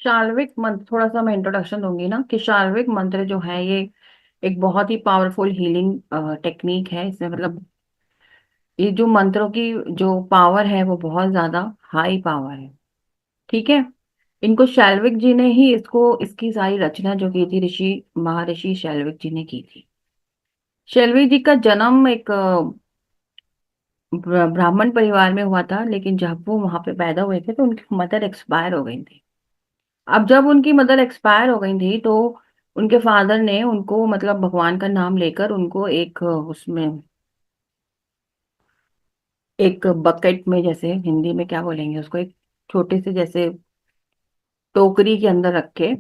शाल्विक मंत्र, थोड़ा सा मैं इंट्रोडक्शन दूंगी ना कि शाल्विक मंत्र जो है ये एक बहुत ही पावरफुल हीलिंग टेक्निक है। इसमें मतलब ये जो मंत्रों की जो पावर है वो बहुत ज्यादा हाई पावर है। ठीक है। इनको शैल्विक जी ने ही इसको इसकी सारी रचना जो की थी, ऋषि महर्षि शैल्विक जी ने की थी। शैल्विक जी का जन्म एक ब्राह्मण परिवार में हुआ था, लेकिन जब वो वहां पे पैदा हुए थे तो उनकी मदर एक्सपायर हो गई थी। अब जब उनकी मदर एक्सपायर हो गई थी तो उनके फादर ने उनको मतलब भगवान का नाम लेकर उनको एक उसमें एक बकेट में, जैसे हिंदी में क्या बोलेंगे उसको, एक छोटे से जैसे टोकरी के अंदर रखे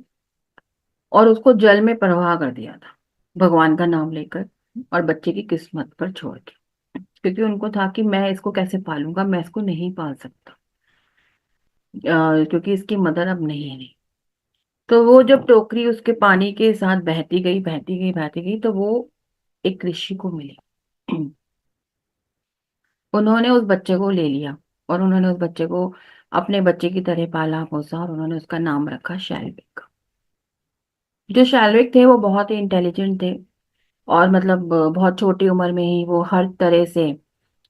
और उसको जल में प्रवाह कर दिया था, भगवान का नाम लेकर, और बच्चे की किस्मत पर छोड़ के। क्योंकि उनको था कि मैं इसको कैसे पालूंगा, मैं इसको नहीं पाल सकता, क्योंकि इसकी मदर अब नहीं है। तो वो जब टोकरी उसके पानी के साथ बहती गई बहती गई बहती गई तो वो एक ऋषि को मिली। उन्होंने उस बच्चे को ले लिया और उन्होंने उस बच्चे को अपने बच्चे की तरह पाला पोसा और उन्होंने उसका नाम रखा शैल्विक। जो शैल्विक थे वो बहुत ही इंटेलिजेंट थे और मतलब बहुत छोटी उम्र में ही वो हर तरह से,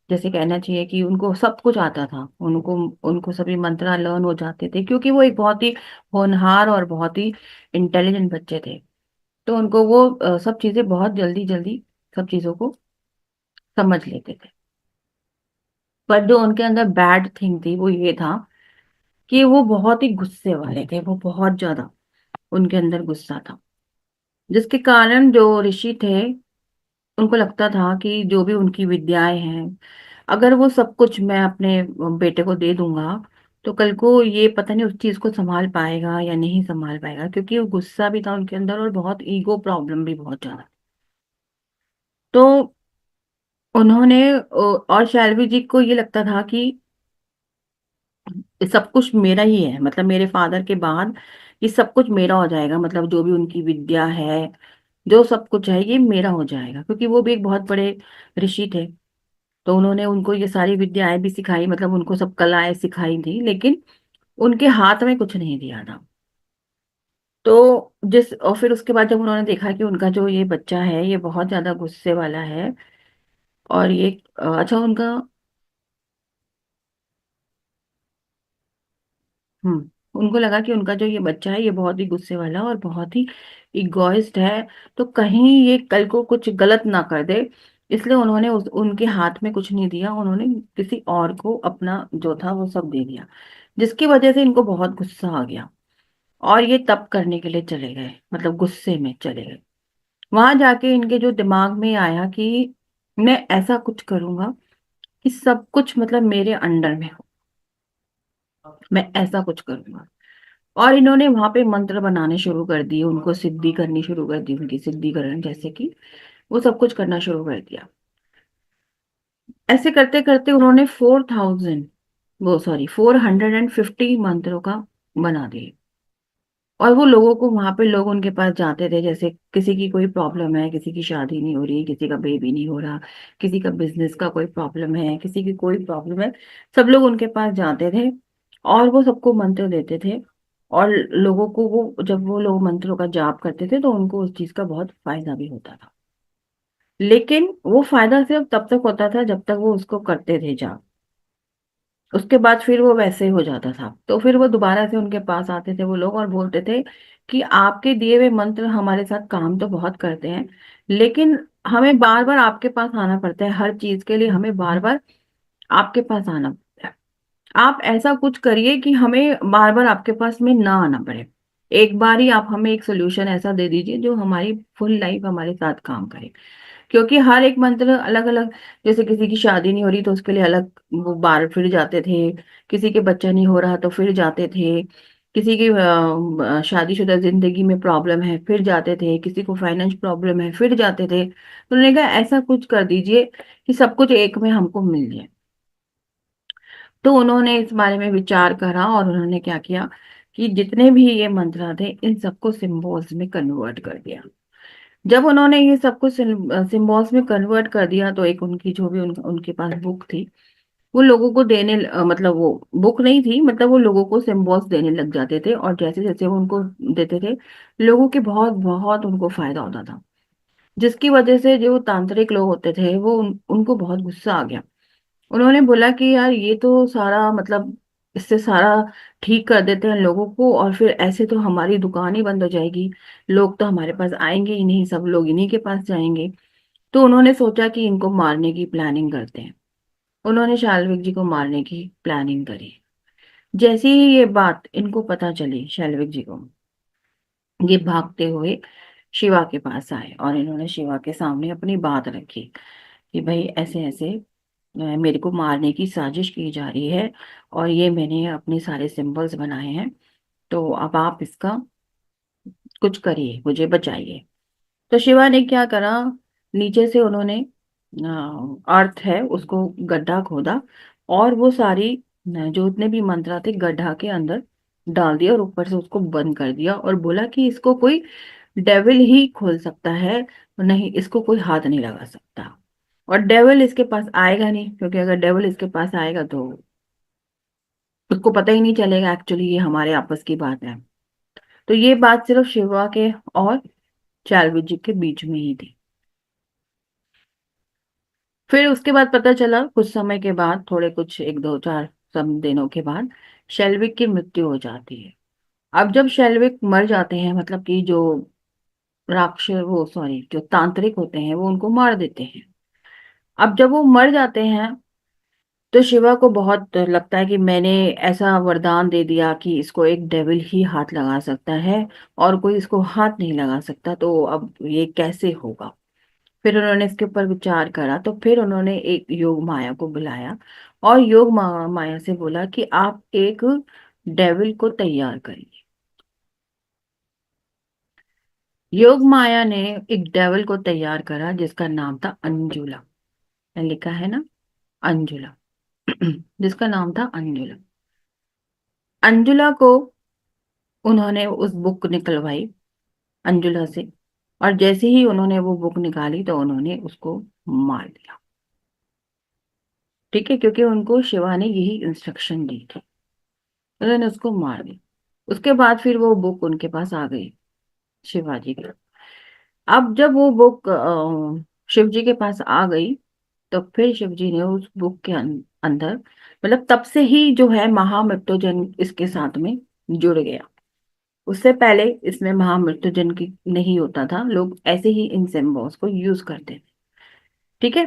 जैसे कहना चाहिए कि उनको सब कुछ आता था। उनको उनको सभी मंत्र लर्न हो जाते थे क्योंकि वो एक बहुत ही होनहार और बहुत ही इंटेलिजेंट बच्चे थे। तो उनको वो सब चीजें बहुत जल्दी जल्दी सब चीजों को समझ लेते थे। पर जो उनके अंदर बैड थिंग थी वो ये था कि वो बहुत ही गुस्से वाले थे, वो बहुत ज्यादा उनके अंदर गुस्सा था। जिसके कारण जो ऋषि थे उनको लगता था कि जो भी उनकी विद्याएं हैं, अगर वो सब कुछ मैं अपने बेटे को दे दूंगा तो कल को ये पता नहीं उस चीज को संभाल पाएगा या नहीं संभाल पाएगा, क्योंकि वो गुस्सा भी था उनके अंदर और बहुत ईगो प्रॉब्लम भी बहुत ज्यादा। तो उन्होंने और शैलवी जी को ये लगता था कि ये सब कुछ मेरा ही है, मतलब मेरे फादर के बाद ये सब कुछ मेरा हो जाएगा, मतलब जो भी उनकी विद्या है, जो सब कुछ है ये मेरा हो जाएगा, क्योंकि वो भी एक बहुत बड़े ऋषि थे। तो उन्होंने उनको ये सारी विद्याएं भी सिखाई, मतलब उनको सब कलाएं सिखाई थी, लेकिन उनके हाथ में कुछ नहीं दिया था। तो जिस और फिर उसके बाद जब उन्होंने देखा कि उनका जो ये बच्चा है ये बहुत ज्यादा गुस्से वाला है और ये अच्छा उनका, उनको लगा कि उनका जो ये बच्चा है ये बहुत ही गुस्से वाला और बहुत ही इगोइस्ट है, तो कहीं ये कल को कुछ गलत ना कर दे। इसलिए उन्होंने उनके हाथ में कुछ नहीं दिया, उन्होंने किसी और को अपना जो था वो सब दे दिया। जिसकी वजह से इनको बहुत गुस्सा आ गया और ये तप करने के लिए चले गए, मतलब गुस्से में चले गए। वहां जाके इनके जो दिमाग में आया कि मैं ऐसा कुछ करूंगा कि सब कुछ मतलब मेरे अंडर में हो, मैं ऐसा कुछ करूंगा। और इन्होंने वहां पे मंत्र बनाने शुरू कर दिए, उनको सिद्धि करनी शुरू कर दी, उनकी सिद्धिकरण जैसे कि वो सब कुछ करना शुरू कर दिया। ऐसे करते करते उन्होंने 4000, वो सॉरी 450 मंत्रों का बना दिए। और वो लोगों को, वहां पे लोग उनके पास जाते थे, जैसे किसी की कोई प्रॉब्लम है, किसी की शादी नहीं हो रही, किसी का बेबी नहीं हो रहा, किसी का बिजनेस का कोई प्रॉब्लम है, किसी की कोई प्रॉब्लम है, सब लोग उनके पास जाते थे और वो सबको मंत्र देते थे। और लोगों को वो, जब वो लोग मंत्रों का जाप करते थे तो उनको उस चीज का बहुत फायदा भी होता था। लेकिन वो फायदा सिर्फ तब तक होता था जब तक वो उसको करते थे जाप। उसके बाद फिर वो वैसे ही हो जाता था। तो फिर वो दोबारा से उनके पास आते थे वो लोग और बोलते थे कि आपके दिए हुए मंत्र हमारे साथ काम तो बहुत करते हैं, लेकिन हमें बार बार आपके पास आना पड़ता है, हर चीज के लिए हमें बार बार आपके पास आना पड़ता है। आप ऐसा कुछ करिए कि हमें बार बार आपके पास में ना आना पड़े। एक बार ही आप हमें एक सोल्यूशन ऐसा दे दीजिए जो हमारी फुल लाइफ हमारे साथ काम करे। क्योंकि हर एक मंत्र अलग अलग, जैसे किसी की शादी नहीं हो रही तो उसके लिए अलग वो बार फिर जाते थे, किसी के बच्चा नहीं हो रहा तो फिर जाते थे, किसी की शादीशुदा जिंदगी में प्रॉब्लम है फिर जाते थे, किसी को फाइनेंस प्रॉब्लम है फिर जाते थे। तो उन्होंने कहा ऐसा कुछ कर दीजिए कि सब कुछ एक में हमको मिल जाए। तो उन्होंने इस बारे में विचार करा और उन्होंने क्या किया कि जितने भी ये मंत्र थे इन सबको सिंबल्स में कन्वर्ट कर दिया। जब उन्होंने ये सब कुछ सिंबल्स में कन्वर्ट कर दिया तो एक उनकी जो भी उनके पास बुक थी, वो लोगों को देने मतलब वो बुक नहीं थी, मतलब वो लोगों को सिम्बॉल्स देने लग जाते थे, और जैसे जैसे वो उनको देते थे, लोगों के बहुत बहुत उनको फायदा होता था। जिसकी वजह से जो तांत्रिक लोग होते थे वो उनको बहुत गुस्सा आ गया। उन्होंने बोला कि यार ये तो सारा मतलब इससे सारा ठीक कर देते हैं लोगों को, और फिर ऐसे तो हमारी दुकान ही बंद हो जाएगी, लोग तो हमारे पास आएंगे ही नहीं, सब लोग इन्हीं के पास जाएंगे। तो उन्होंने सोचा कि इनको मारने की प्लानिंग करते हैं। उन्होंने शैलविक जी को मारने की प्लानिंग करी। जैसे ही ये बात इनको पता चली शैलविक जी को, ये भागते हुए शिवा के पास आए और इन्होंने शिवा के सामने अपनी बात रखी कि भाई ऐसे ऐसे मेरे को मारने की साजिश की जा रही है, और ये मैंने अपने सारे सिंबल्स बनाए हैं, तो अब आप इसका कुछ करिए, मुझे बचाइए। तो शिवा ने क्या करा, नीचे से उन्होंने अर्थ है उसको गड्ढा खोदा, और वो सारी जो उतने भी मंत्रा थे गड्ढा के अंदर डाल दिया, और ऊपर से उसको बंद कर दिया, और बोला कि इसको कोई डेविल ही खोल सकता है, नहीं इसको कोई हाथ नहीं लगा सकता। और डेविल इसके पास आएगा नहीं, क्योंकि अगर डेविल इसके पास आएगा तो उसको पता ही नहीं चलेगा एक्चुअली ये हमारे आपस की बात है। तो ये बात सिर्फ शिवा के और चार्वी जी के बीच में ही थी। फिर उसके बाद पता चला कुछ समय के बाद, थोड़े कुछ एक दो चार सब दिनों के बाद, शेल्विक की मृत्यु हो जाती है। अब जब शेल्विक मर जाते हैं, मतलब कि जो राक्षस वो सॉरी जो तांत्रिक होते हैं वो उनको मार देते हैं। अब जब वो मर जाते हैं तो शिवा को बहुत लगता है कि मैंने ऐसा वरदान दे दिया कि इसको एक डेविल ही हाथ लगा सकता है, और कोई इसको हाथ नहीं लगा सकता, तो अब ये कैसे होगा। फिर उन्होंने इसके ऊपर विचार करा, तो फिर उन्होंने एक योग माया को बुलाया, और योग माया से बोला कि आप एक डेविल को तैयार करिए। योग माया ने एक डेविल को तैयार करा जिसका नाम था अंजुला। लिखा है ना, अंजुला। जिसका नाम था अंजुला। अंजुला को उन्होंने उस बुक निकलवाई अंजुला से, और जैसे ही उन्होंने वो बुक निकाली तो उन्होंने उसको मार दिया। ठीक है, क्योंकि उनको शिवा ने यही इंस्ट्रक्शन दी थी। उन्होंने उसको मार दिया। उसके बाद फिर वो बुक उनके पास आ गई, शिवाजी की। अब जब वो बुक शिव जी के पास आ गई, तो फिर शिव जी ने उस बुक के अंदर, मतलब तब से ही जो है महामृत्युंजय इसके साथ में जुड़ गया। उससे पहले इसमें महामृत्युंजय की नहीं होता था, लोग ऐसे ही इन सिम्बल्स को यूज करते थे। ठीक है।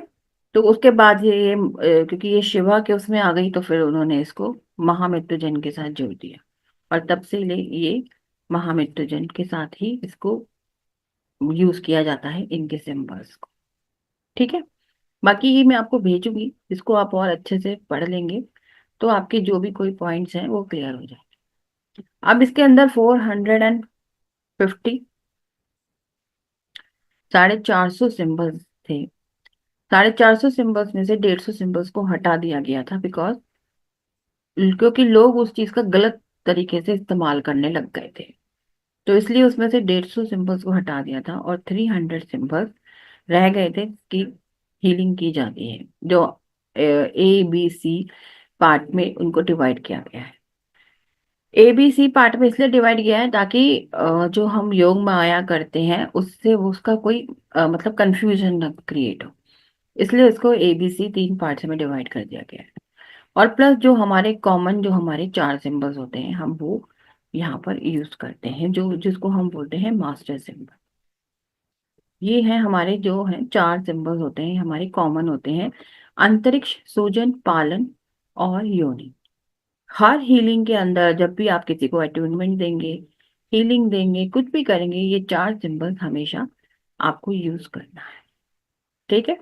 तो उसके बाद क्योंकि ये शिवा के उसमें आ गई, तो फिर उन्होंने इसको महामृत्युंजय के साथ जोड़ दिया, और तब से ये महामृत्युंजय के साथ ही इसको यूज किया जाता है, इनके सिंबल्स को। ठीक है। बाकी ये मैं आपको भेजूंगी, इसको आप और अच्छे से पढ़ लेंगे तो आपके जो भी कोई पॉइंट्स हैं वो क्लियर हो जाए। अब इसके अंदर 450 450 सिंबल्स थे। 450 सिंबल्स में से 150 सिंबल्स को हटा दिया गया था, बिकॉज क्योंकि लोग उस चीज का गलत तरीके से इस्तेमाल करने लग गए थे। तो इसलिए उसमें से 150 सिंबल्स को हटा दिया था, और 300 सिंबल्स रह गए थे कि हीलिंग की जाती है, जो ABC पार्ट में उनको डिवाइड किया गया है। ABC पार्ट में इसलिए डिवाइड किया है ताकि जो हम योग माया करते हैं उससे उसका कोई मतलब कंफ्यूजन न क्रिएट हो, इसलिए इसको ABC 3 पार्ट्स में डिवाइड कर दिया गया है। और प्लस जो हमारे कॉमन जो हमारे 4 सिंबल्स होते हैं हम वो यहाँ पर यूज करते हैं, जो जिसको हम बोलते हैं मास्टर सिंबल। ये है हमारे जो हैं 4 सिंबल्स होते हैं, हमारे कॉमन होते हैं: अंतरिक्ष, सूजन, पालन और योनि। हर हीलिंग के अंदर जब भी आप किसी को अटैचमेंट देंगे, हीलिंग देंगे, कुछ भी करेंगे, ये 4 सिंबल्स हमेशा आपको यूज करना है। ठीक है।